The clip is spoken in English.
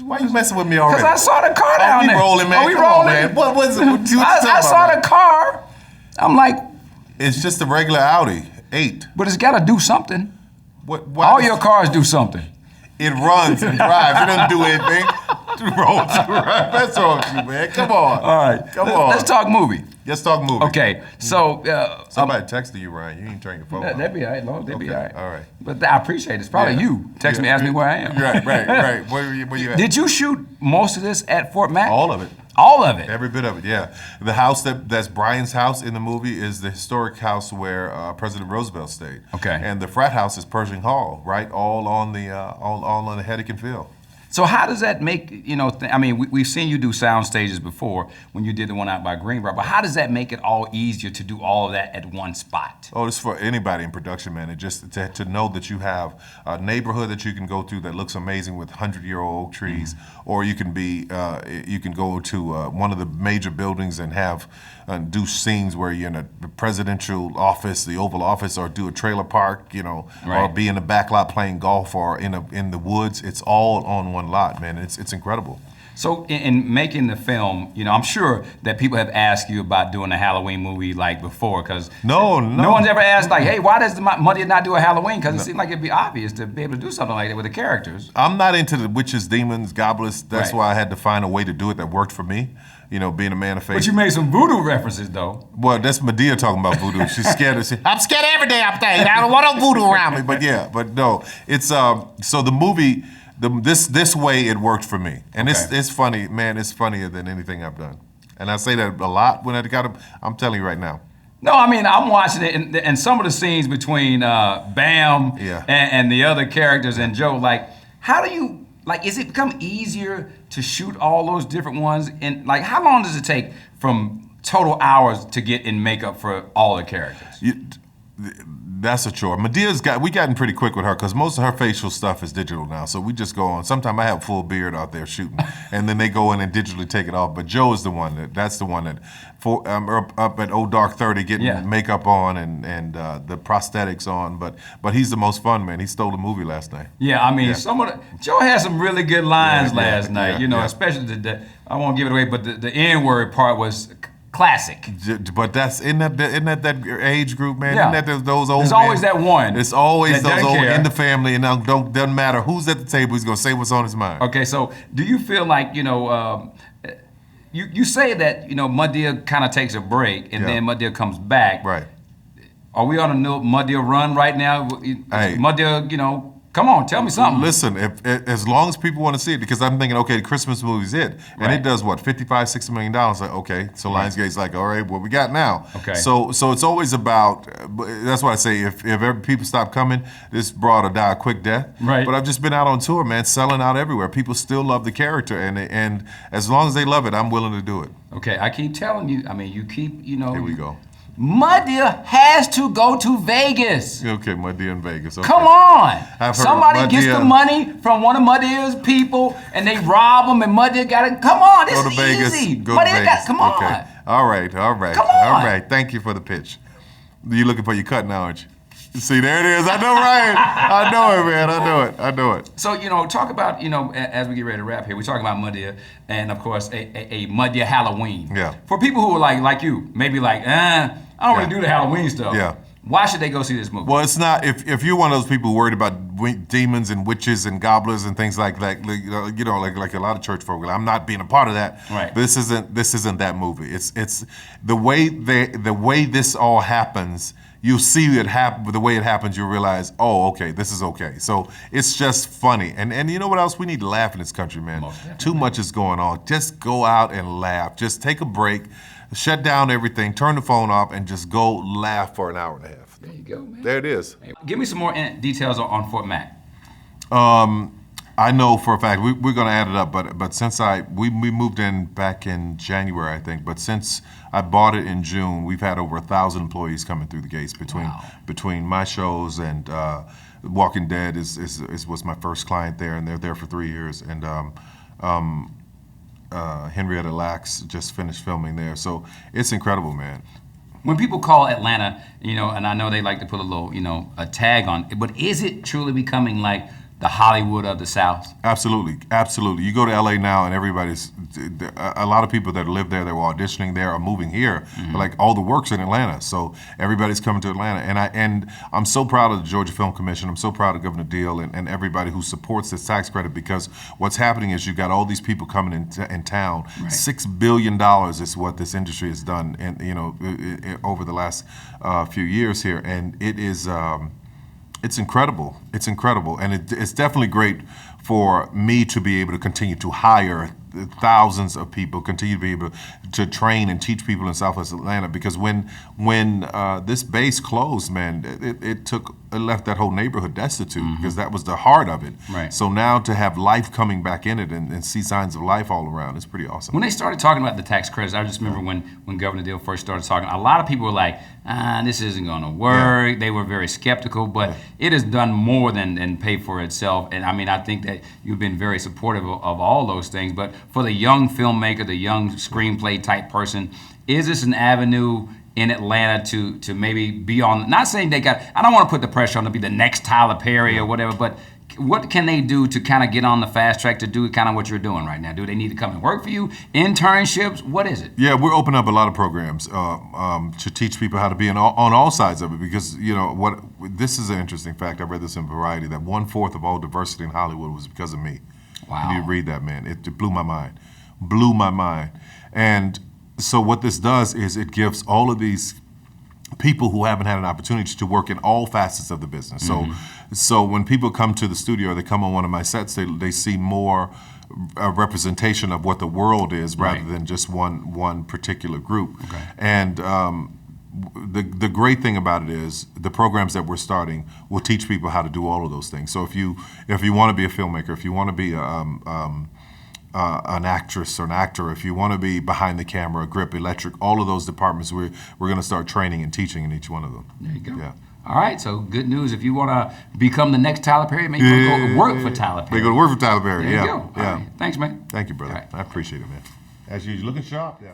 Why you messing with me already? Because I saw the car down there. Rolling, man. We Come rolling. on, man. What was it? I saw the car. I'm like, it's just a regular Audi 8. but it's got to do something. All your cars do something. It runs and drives. It doesn't do anything. That's wrong with you, man. Come on. All right. Come on. Let's talk movie. Let's talk movie. Okay. So somebody texted you, Ryan. You didn't turn your phone off. That'd be all right, Lord. That'd be all right. All right. But I appreciate it. It's probably you. Text me, ask me where I am. Right. Where you at? Did you shoot most of this at Fort Mac? All of it. All of it? Every bit of it, yeah. The house that's Brian's house in the movie is the historic house where President Roosevelt stayed. Okay. And the frat house is Pershing Hall, right? All on the Hedekin Field. So how does that make, I mean, we've seen you do sound stages before when you did the one out by Greenbrier, but how does that make it all easier to do all of that at one spot? Oh, it's for anybody in production, man. It just to know that you have a neighborhood that you can go to that looks amazing with 100-year-old oak trees, or you can go to one of the major buildings and have do scenes where you're in a presidential office, the Oval Office, or do a trailer park, or be in the back lot playing golf, or in the woods. It's all on one lot, man. It's incredible. So in making the film, I'm sure that people have asked you about doing a Halloween movie like before, because no one's ever asked like, hey, why does Madea not do a Halloween? Because it seemed like it'd be obvious to be able to do something like that with the characters. I'm not into the witches, demons, goblins. That's why I had to find a way to do it that worked for me. Being a man of faith. But you made some voodoo references, though. Well, that's Madea talking about voodoo. She's scared. I'm scared every day. I don't want no voodoo around me. But no, it's so the movie. This way it worked for me, and it's funny, man. It's funnier than anything I've done, and I say that a lot when I got them. I'm telling you right now. No, I mean I'm watching it, and some of the scenes between Bam and the other characters and Joe. Like, how do you Is it become easier to shoot all those different ones? And how long does it take from total hours to get in makeup for all the characters? That's a chore. We gotten pretty quick with her because most of her facial stuff is digital now. So we just go on. Sometimes I have full beard out there shooting, and then they go in and digitally take it off. But Joe is the one that's the one that up at Old Dark 30 getting makeup on and the prosthetics on. But he's the most fun, man. He stole the movie last night. Yeah, I mean, Joe had some really good lines last night. Especially I won't give it away, but the N-word part was classic. But isn't that age group, man? Yeah. Isn't that those old? There's always that one. It's always those old care. in the family, and doesn't matter who's at the table. He's gonna say what's on his mind. Okay, so do you feel like you say that Madea kind of takes a break and then Madea comes back? Right. Are we on a Madea run right now? Hey. Madea, come on, tell me something. Listen, as long as people want to see it, because I'm thinking, okay, the Christmas movie's it. And it does what, $55, $60 million? Like, okay, so Lionsgate's like, all right, what we got now? Okay. So it's always about, that's why I say, if ever people stop coming, this broad will die a quick death. Right. But I've just been out on tour, man, selling out everywhere. People still love the character, and as long as they love it, I'm willing to do it. Okay, I keep telling you, you keep, Here we go. Madea has to go to Vegas. Okay, Madea in Vegas. Okay. Come on. I've heard Somebody Madea gets the money from one of Madea's people and they rob them and Madea got it. Come on, this Go to is Vegas. easy. Go to Vegas. Come on. Okay. All right. Come on. All right. Thank you for the pitch. You're looking for your cut now, aren't you? See, there it is. I know, Ryan. I know it, man. I know it. So, talk about, as we get ready to wrap here, we're talking about Madea and, of course, a Madea Halloween. Yeah. For people who are like you, maybe I don't really do the Halloween stuff. Yeah. Why should they go see this movie? Well, it's not, if you're one of those people worried about demons and witches and goblins and things like that, like a lot of church folk, I'm not being a part of that. Right. This isn't that movie. It's the way this all happens. You see it happen. The way it happens, you realize, oh, okay, this is okay. So it's just funny, and you know what else? We need to laugh in this country, man. Too much is going on. Just go out and laugh. Just take a break, shut down everything, turn the phone off, and just go laugh for an hour and a half. There you go, man. There it is. Hey, give me some more details on Fort Mac. I know for a fact we're going to add it up, but since we moved in back in January, I think. But since I bought it in June, we've had over 1,000 employees coming through the gates between my shows and Walking Dead was my first client there, and they're there for 3 years. And Henrietta Lacks just finished filming there, so it's incredible, man. When people call Atlanta, and I know they like to put a little, a tag on it, but is it truly becoming like the Hollywood of the South? Absolutely, absolutely. You go to LA now, and everybody's a lot of people that live there that were auditioning there are moving here. Like all the work's in Atlanta, so everybody's coming to Atlanta. And I'm so proud of the Georgia Film Commission. I'm so proud of Governor Deal and everybody who supports this tax credit, because what's happening is you got all these people coming in town. Right. $6 billion is what this industry has done, over the last few years here, and it is. It's incredible. It's incredible, and it's definitely great for me to be able to continue to hire thousands of people, continue to be able to train and teach people in Southwest Atlanta. Because when this base closed, man, it left that whole neighborhood destitute, because that was the heart of it. Right. So now to have life coming back in it and see signs of life all around, it's pretty awesome. When they started talking about the tax credits, I just remember when Governor Deal first started talking, a lot of people were like, this isn't going to work. Yeah. They were very skeptical, but it has done more than pay for itself. And I mean, I think that you've been very supportive of all those things. But for the young filmmaker, the young screenplay type person, is this an avenue in Atlanta to maybe be on, not saying I don't want to put the pressure on to be the next Tyler Perry or whatever, but what can they do to kind of get on the fast track to do kind of what you're doing right now? Do they need to come and work for you? Internships? What is it? Yeah, we're opening up a lot of programs to teach people how to be on all sides of it, because this is an interesting fact. I read this in Variety that 1/4 of all diversity in Hollywood was because of me. Wow. You read that, man. It blew my mind. Blew my mind. And so what this does is it gives all of these people who haven't had an opportunity to work in all facets of the business. So when people come to the studio or they come on one of my sets, they see more representation of what the world is, rather than just one particular group. Okay. And the great thing about it is the programs that we're starting will teach people how to do all of those things. So if you want to be a filmmaker, if you want to be an actress or an actor, if you want to be behind the camera, grip, electric, all of those departments, we're going to start training and teaching in each one of them. There you go. Yeah. All right, so good news. If you want to become the next Tyler Perry, maybe you want to go work for Tyler Perry. They go to work for Tyler Perry. There you yeah. go. Yeah. All right. Thanks, man. Thank you, brother. All right. I appreciate it, man. As usual, looking sharp. Yeah.